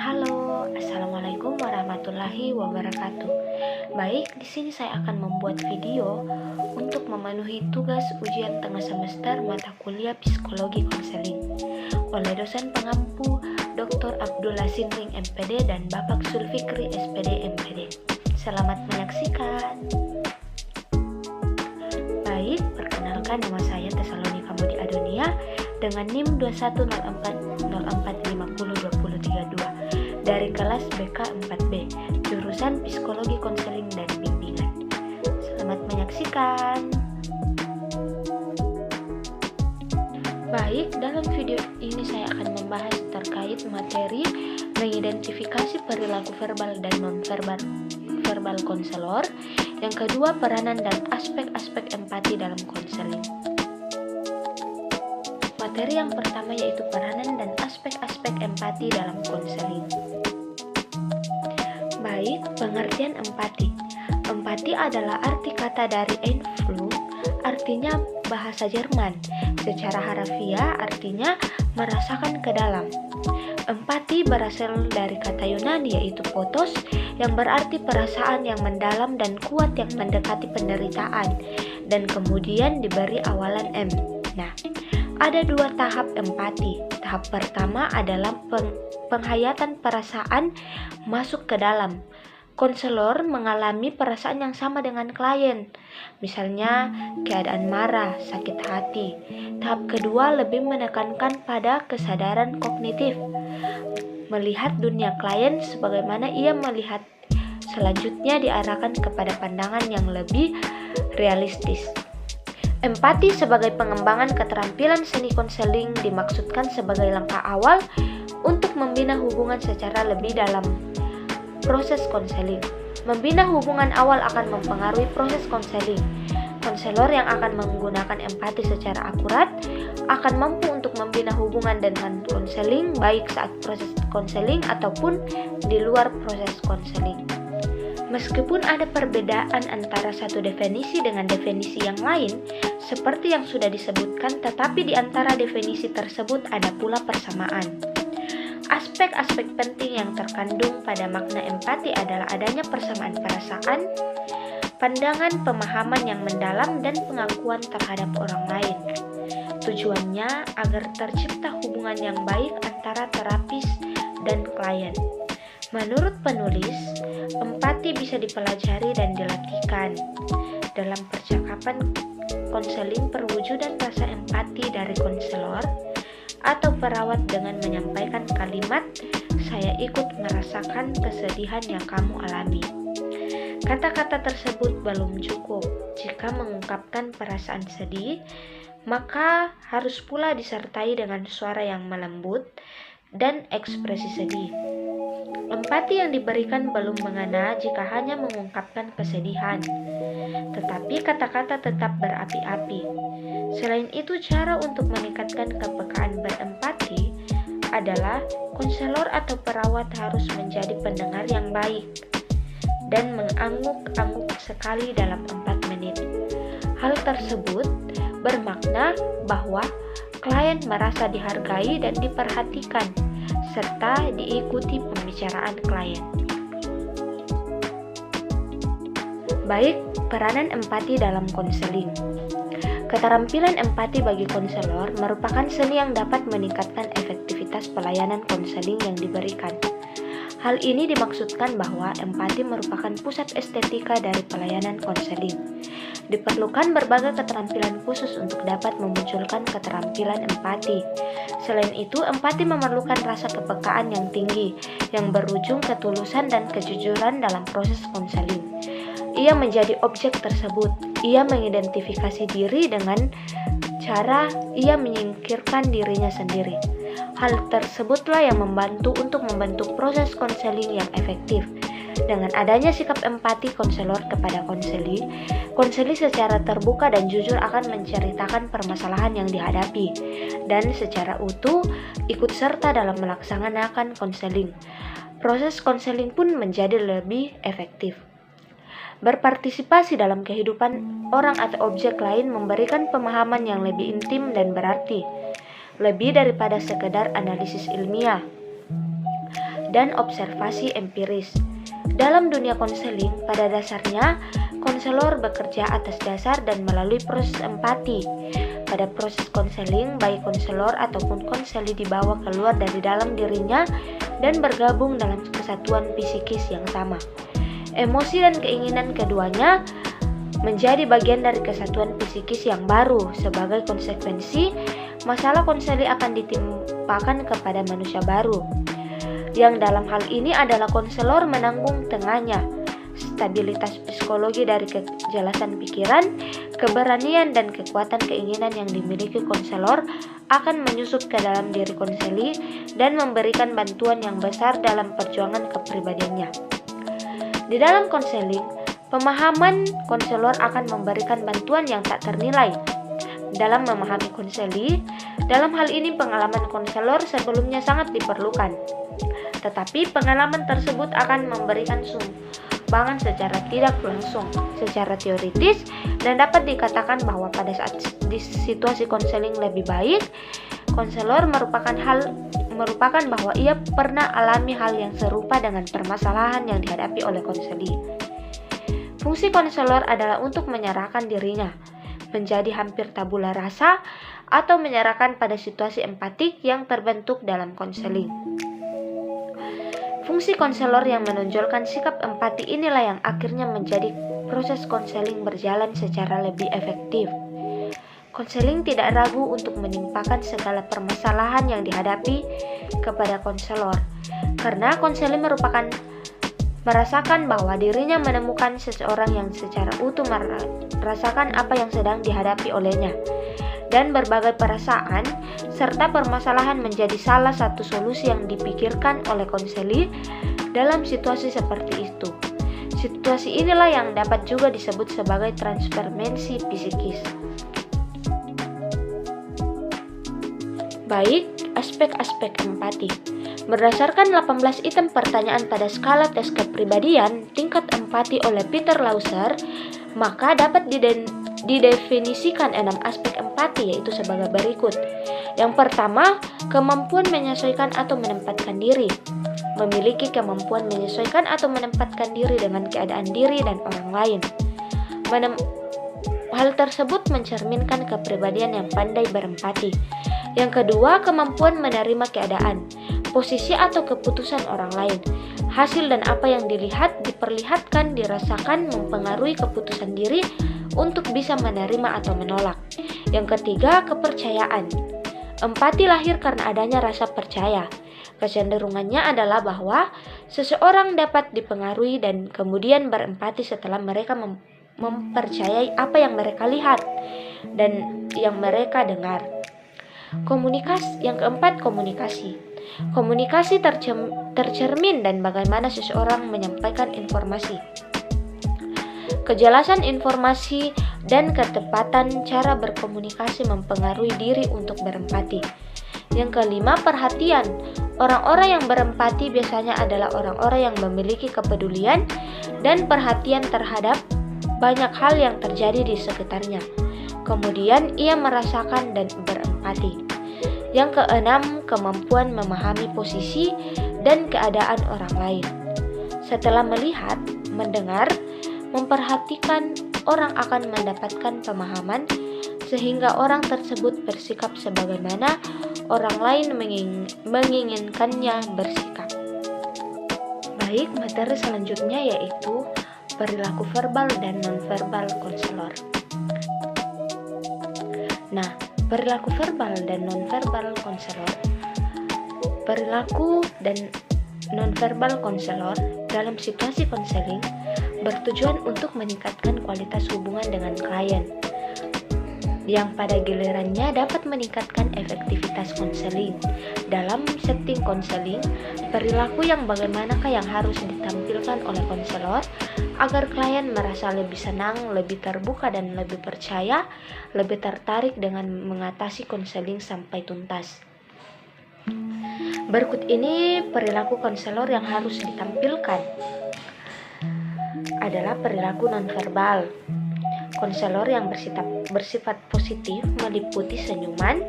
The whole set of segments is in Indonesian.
Halo, assalamualaikum warahmatullahi wabarakatuh. Baik, di sini saya akan membuat video untuk memenuhi tugas ujian tengah semester mata kuliah psikologi konseling oleh dosen pengampu Dr. Abdullah Sinring MPD dan Bapak Sulfikri SPD MPD. Selamat menyaksikan. Baik, perkenalkan nama saya Tesalonika Mudi Adonia dengan NIM 210404502032 dari kelas BK 4B, jurusan Psikologi Konseling dan Bimbingan. Selamat menyaksikan. Baik, dalam video ini saya akan membahas terkait materi mengidentifikasi perilaku verbal dan non-verbal konselor. Yang kedua, peranan dan aspek-aspek empati dalam konseling. Materi yang pertama yaitu peranan dan aspek-aspek empati dalam konseling. Baik, pengertian empati. Empati adalah arti kata dari Einfühlung, artinya bahasa Jerman. Secara harafiah artinya merasakan ke dalam. Empati berasal dari kata Yunani yaitu potos, yang berarti perasaan yang mendalam dan kuat yang mendekati penderitaan, dan kemudian diberi awalan M. Nah, ada dua tahap empati. Tahap pertama adalah penghayatan perasaan masuk ke dalam. Konselor mengalami perasaan yang sama dengan klien, misalnya keadaan marah, sakit hati. Tahap kedua lebih menekankan pada kesadaran kognitif, melihat dunia klien sebagaimana ia melihat. Selanjutnya diarahkan kepada pandangan yang lebih realistis. Empati sebagai pengembangan keterampilan seni konseling dimaksudkan sebagai langkah awal untuk membina hubungan secara lebih dalam proses konseling. Membina hubungan awal akan mempengaruhi proses konseling. Konselor yang akan menggunakan empati secara akurat akan mampu untuk membina hubungan dengan konseling baik saat proses konseling ataupun di luar proses konseling. Meskipun ada perbedaan antara satu definisi dengan definisi yang lain, seperti yang sudah disebutkan, tetapi di antara definisi tersebut ada pula persamaan. Aspek-aspek penting yang terkandung pada makna empati adalah adanya persamaan perasaan, pandangan, pemahaman yang mendalam, dan pengakuan terhadap orang lain. Tujuannya agar tercipta hubungan yang baik antara terapis dan klien. Menurut penulis, empati bisa dipelajari dan dilatihkan. Dalam percakapan konseling, perwujudan rasa empati dari konselor atau perawat dengan menyampaikan kalimat, "Saya ikut merasakan kesedihan yang kamu alami." Kata-kata tersebut belum cukup. Jika mengungkapkan perasaan sedih, maka harus pula disertai dengan suara yang melembut dan ekspresi sedih. Empati yang diberikan belum mengena jika hanya mengungkapkan kesedihan, tetapi kata-kata tetap berapi-api. Selain itu, cara untuk meningkatkan kepekaan berempati adalah konselor atau perawat harus menjadi pendengar yang baik dan mengangguk-angguk sekali dalam 4 menit. Hal tersebut bermakna bahwa klien merasa dihargai dan diperhatikan, serta diikuti pembicaraan klien. Baik, peranan empati dalam konseling. Keterampilan empati bagi konselor merupakan seni yang dapat meningkatkan efektivitas pelayanan konseling yang diberikan. Hal ini dimaksudkan bahwa empati merupakan pusat estetika dari pelayanan konseling. Diperlukan berbagai keterampilan khusus untuk dapat memunculkan keterampilan empati. Selain itu, empati memerlukan rasa kepekaan yang tinggi, yang berujung ketulusan dan kejujuran dalam proses konseling. Ia menjadi objek tersebut. Ia mengidentifikasi diri dengan cara ia menyingkirkan dirinya sendiri. Hal tersebutlah yang membantu untuk membentuk proses konseling yang efektif. Dengan adanya sikap empati konselor kepada konseli secara terbuka dan jujur akan menceritakan permasalahan yang dihadapi, dan secara utuh ikut serta dalam melaksanakan konseling. Proses konseling pun menjadi lebih efektif. Berpartisipasi dalam kehidupan orang atau objek lain memberikan pemahaman yang lebih intim dan berarti, lebih daripada sekedar analisis ilmiah. dan observasi empiris. Dalam dunia konseling, pada dasarnya konselor bekerja atas dasar dan melalui proses empati. Pada proses konseling, baik konselor ataupun konseli dibawa keluar dari dalam dirinya dan bergabung dalam kesatuan psikis yang sama. Emosi dan keinginan keduanya menjadi bagian dari kesatuan psikis yang baru. Sebagai konsekuensi, masalah konseli akan ditimpakan kepada manusia baru, yang dalam hal ini adalah konselor menanggung tengahnya. Stabilitas psikologi dari kejelasan pikiran, keberanian dan kekuatan keinginan yang dimiliki konselor akan menyusup ke dalam diri konseli dan memberikan bantuan yang besar dalam perjuangan kepribadiannya. Di dalam konseling, pemahaman konselor akan memberikan bantuan yang tak ternilai dalam memahami konseli. Dalam hal ini pengalaman konselor sebelumnya sangat diperlukan, tetapi pengalaman tersebut akan memberikan sumbangan secara tidak langsung, secara teoritis, dan dapat dikatakan bahwa pada saat di situasi konseling lebih baik, konselor merupakan bahwa ia pernah alami hal yang serupa dengan permasalahan yang dihadapi oleh konseli. Fungsi konselor adalah untuk menyerahkan dirinya menjadi hampir tabula rasa atau menyerahkan pada situasi empatik yang terbentuk dalam konseling. Fungsi konselor yang menonjolkan sikap empati inilah yang akhirnya menjadi proses konseling berjalan secara lebih efektif. Konseling tidak ragu untuk menimpakan segala permasalahan yang dihadapi kepada konselor, karena konseling merasakan bahwa dirinya menemukan seseorang yang secara utuh merasakan apa yang sedang dihadapi olehnya, dan berbagai perasaan serta permasalahan menjadi salah satu solusi yang dipikirkan oleh konseli dalam situasi seperti itu. Situasi inilah yang dapat juga disebut sebagai transformasi psikis. Baik, aspek-aspek empati. Berdasarkan 18 item pertanyaan pada skala tes kepribadian tingkat empati oleh Peter Lauser, maka dapat didefinisikan 6 aspek empati, yaitu sebagai berikut. Yang pertama, kemampuan menyesuaikan atau menempatkan diri. Memiliki kemampuan menyesuaikan atau menempatkan diri dengan keadaan diri dan orang lain. Hal tersebut mencerminkan kepribadian yang pandai berempati. Yang kedua, kemampuan menerima keadaan, posisi atau keputusan orang lain. Hasil dan apa yang dilihat, diperlihatkan, dirasakan mempengaruhi keputusan diri untuk bisa menerima atau menolak. Yang ketiga, kepercayaan. Empati lahir karena adanya rasa percaya. Kecenderungannya adalah bahwa seseorang dapat dipengaruhi dan kemudian berempati setelah mereka mempercayai apa yang mereka lihat dan yang mereka dengar. Yang keempat, komunikasi. Komunikasi tercermin dan bagaimana seseorang menyampaikan informasi. Kejelasan informasi dan ketepatan cara berkomunikasi mempengaruhi diri untuk berempati. Yang kelima, perhatian. Orang-orang yang berempati biasanya adalah orang-orang yang memiliki kepedulian dan perhatian terhadap banyak hal yang terjadi di sekitarnya. Kemudian ia merasakan dan berempati. Yang keenam, kemampuan memahami posisi dan keadaan orang lain. Setelah melihat, mendengar, memperhatikan, orang akan mendapatkan pemahaman sehingga orang tersebut bersikap sebagaimana orang lain menginginkannya bersikap. Baik, materi selanjutnya yaitu perilaku verbal dan nonverbal konselor. Nah, perilaku verbal dan nonverbal konselor. Perilaku dan nonverbal konselor dalam situasi konseling bertujuan untuk meningkatkan kualitas hubungan dengan klien, yang pada gilirannya dapat meningkatkan efektivitas konseling. Dalam setting konseling, perilaku yang bagaimanakah yang harus ditampilkan oleh konselor agar klien merasa lebih senang, lebih terbuka dan lebih percaya, lebih tertarik dengan mengatasi konseling sampai tuntas. Berikut ini perilaku konselor yang harus ditampilkan adalah perilaku nonverbal. Konselor yang bersifat positif meliputi senyuman,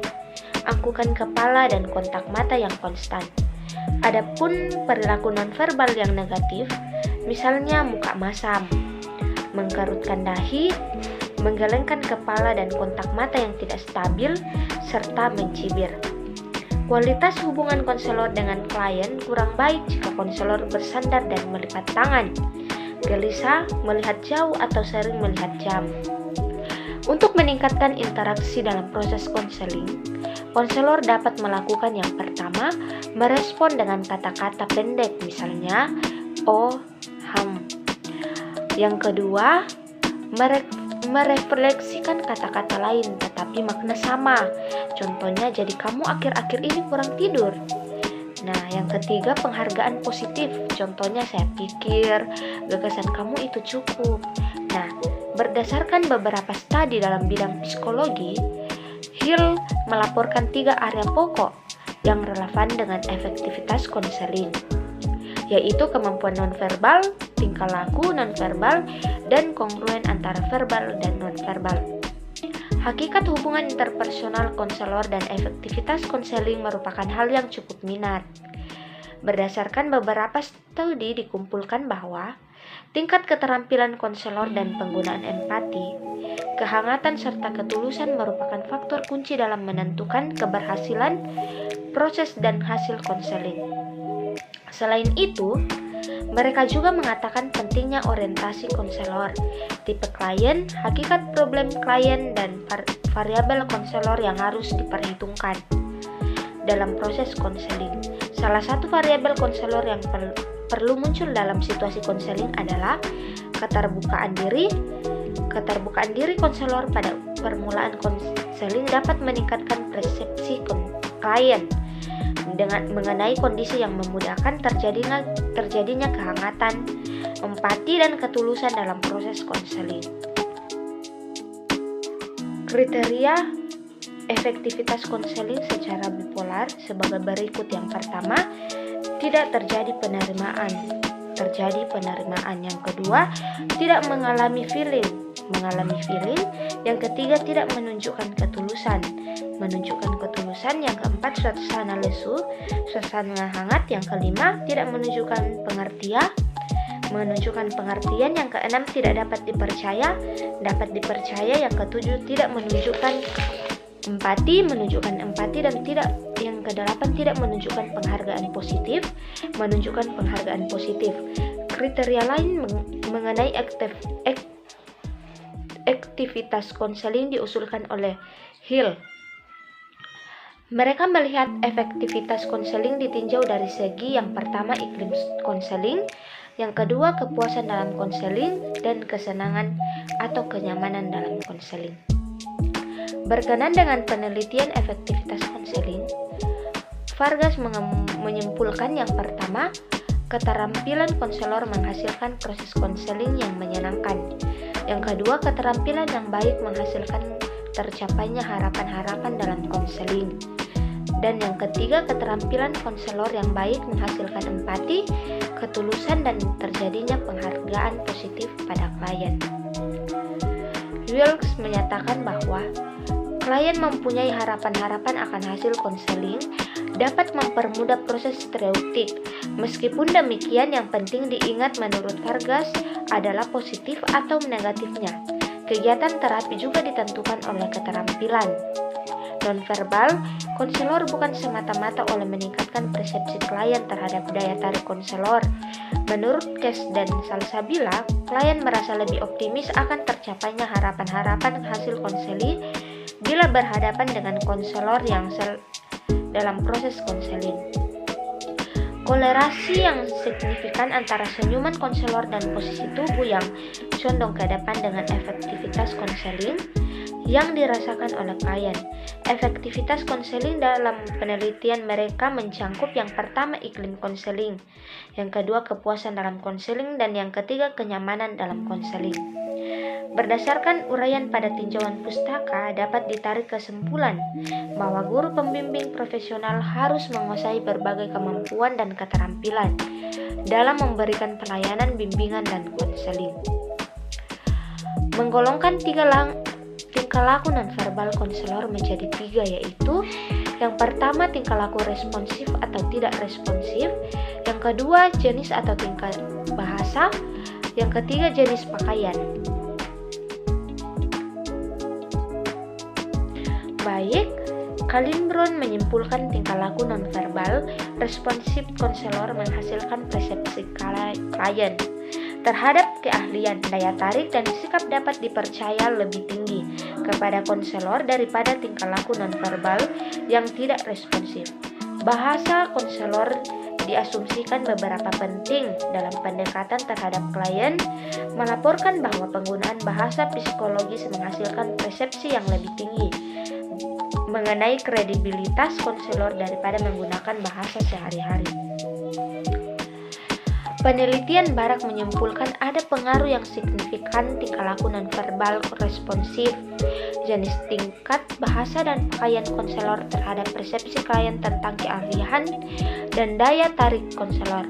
angkukan kepala dan kontak mata yang konstan. Adapun perilaku nonverbal yang negatif, misalnya muka masam, mengkerutkan dahi, menggelengkan kepala dan kontak mata yang tidak stabil, serta mencibir. Kualitas hubungan konselor dengan klien kurang baik jika konselor bersandar dan melipat tangan, gelisah, melihat jauh atau sering melihat jam. Untuk meningkatkan interaksi dalam proses konseling, konselor dapat melakukan yang pertama, merespon dengan kata-kata pendek, misalnya "oh, Yang kedua, merefleksikan kata-kata lain tetapi makna sama. Contohnya, jadi kamu akhir-akhir ini kurang tidur. Nah, yang ketiga, penghargaan positif. Contohnya, saya pikir gagasan kamu itu cukup. Nah, berdasarkan beberapa studi dalam bidang psikologi, Hill melaporkan 3 area pokok yang relevan dengan efektivitas konseling, yaitu kemampuan nonverbal, tingkah laku nonverbal, dan kongruen antara verbal dan nonverbal. Hakikat hubungan interpersonal konselor dan efektivitas konseling merupakan hal yang cukup minat. Berdasarkan beberapa studi dikumpulkan bahwa tingkat keterampilan konselor dan penggunaan empati, kehangatan serta ketulusan merupakan faktor kunci dalam menentukan keberhasilan proses dan hasil konseling. Selain itu, mereka juga mengatakan pentingnya orientasi konselor, tipe klien, hakikat problem klien, dan variabel konselor yang harus diperhitungkan dalam proses konseling. Salah satu variabel konselor yang perlu muncul dalam situasi konseling adalah keterbukaan diri. Keterbukaan diri konselor pada permulaan konseling dapat meningkatkan persepsi klien dengan mengenai kondisi yang memudahkan terjadinya kehangatan, empati, dan ketulusan dalam proses konseling. Kriteria efektivitas konseling secara bipolar sebagai berikut. Yang pertama, tidak terjadi penerimaan. Yang kedua, tidak mengalami feeling. Yang ketiga, tidak menunjukkan ketulusan. Yang keempat, suasana lesu, suasana hangat. Yang kelima, tidak menunjukkan pengertian. Yang keenam, tidak dapat dipercaya. Yang ketujuh, tidak menunjukkan empati. Dan yang kedelapan, tidak menunjukkan penghargaan positif. Kriteria lain mengenai aktivitas konseling diusulkan oleh Hill. Mereka melihat efektivitas konseling ditinjau dari segi yang pertama iklim konseling, yang kedua kepuasan dalam konseling, dan kesenangan atau kenyamanan dalam konseling. Berkenan dengan penelitian efektivitas konseling, Vargas menyimpulkan yang pertama, keterampilan konselor menghasilkan proses konseling yang menyenangkan. Yang kedua, keterampilan yang baik menghasilkan tercapainya harapan-harapan dalam konseling. Dan yang ketiga, keterampilan konselor yang baik menghasilkan empati, ketulusan, dan terjadinya penghargaan positif pada klien. Wilkes menyatakan bahwa klien mempunyai harapan-harapan akan hasil konseling dapat mempermudah proses terapeutik. Meskipun demikian, yang penting diingat menurut Vargas adalah positif atau negatifnya. Kegiatan terapi juga ditentukan oleh keterampilan nonverbal konselor bukan semata-mata oleh meningkatkan persepsi klien terhadap daya tarik konselor. Menurut Cash dan Salsabila, klien merasa lebih optimis akan tercapainya harapan-harapan hasil konseling bila berhadapan dengan konselor yang dalam proses konseling. Kolerasi yang signifikan antara senyuman konselor dan posisi tubuh yang condong ke depan dengan efektivitas konseling yang dirasakan oleh klien. Efektivitas konseling dalam penelitian mereka mencangkup yang pertama iklim konseling, yang kedua kepuasan dalam konseling, dan yang ketiga kenyamanan dalam konseling. Berdasarkan uraian pada tinjauan pustaka, dapat ditarik kesimpulan bahwa guru pembimbing profesional harus menguasai berbagai kemampuan dan keterampilan dalam memberikan pelayanan bimbingan dan konseling. Menggolongkan tingkah laku nonverbal konselor menjadi 3, yaitu Yang pertama, tingkah laku responsif atau tidak responsif. Yang kedua, jenis atau tingkah bahasa. Yang ketiga, jenis pakaian. Baik, Kalinbron menyimpulkan tingkah laku nonverbal responsif konselor menghasilkan persepsi klien terhadap keahlian, daya tarik, dan sikap dapat dipercaya lebih tinggi kepada konselor daripada tingkah laku nonverbal yang tidak responsif. Bahasa konselor diasumsikan beberapa penting dalam pendekatan terhadap klien, melaporkan bahwa penggunaan bahasa psikologis menghasilkan persepsi yang lebih tinggi mengenai kredibilitas konselor daripada menggunakan bahasa sehari-hari. Penelitian Barak menyimpulkan ada pengaruh yang signifikan tingkah laku nonverbal responsif, jenis tingkat bahasa dan pakaian konselor terhadap persepsi klien tentang keahlian dan daya tarik konselor.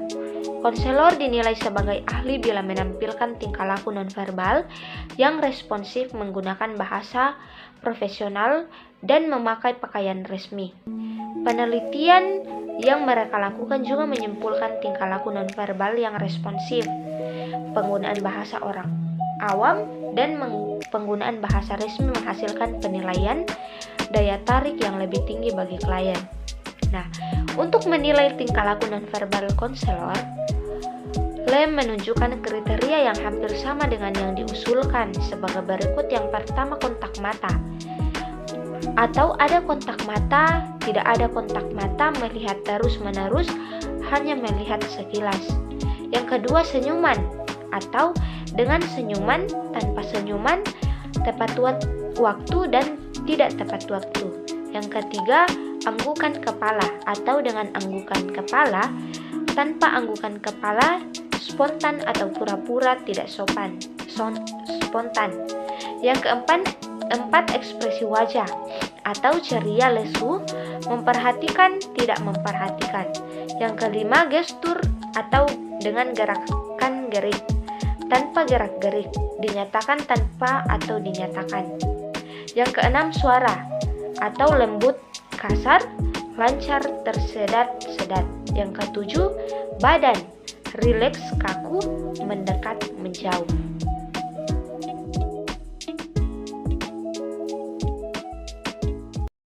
Konselor dinilai sebagai ahli bila menampilkan tingkah laku nonverbal yang responsif menggunakan bahasa profesional dan memakai pakaian resmi. Penelitian yang mereka lakukan juga menyimpulkan tingkah laku nonverbal yang responsif, penggunaan bahasa orang awam, dan penggunaan bahasa resmi menghasilkan penilaian daya tarik yang lebih tinggi bagi klien. Nah, untuk menilai tingkah laku nonverbal konselor, Lem menunjukkan kriteria yang hampir sama dengan yang diusulkan sebagai berikut. Yang pertama, kontak mata. Atau ada kontak mata, tidak ada kontak mata, melihat terus-menerus, hanya melihat sekilas. Yang kedua, senyuman. Atau dengan senyuman, tanpa senyuman, tepat waktu dan tidak tepat waktu. Yang ketiga, anggukan kepala. Atau dengan anggukan kepala, tanpa anggukan kepala, spontan atau pura-pura tidak spontan. Yang keempat, ekspresi wajah atau ceria lesu, memperhatikan tidak memperhatikan. Yang kelima, gestur atau dengan gerakan gerik, tanpa gerak-gerik, dinyatakan tanpa atau dinyatakan. Yang keenam, suara atau lembut, kasar, lancar, tersedat-sedat. Yang ketujuh, badan, rileks, kaku, mendekat, menjauh.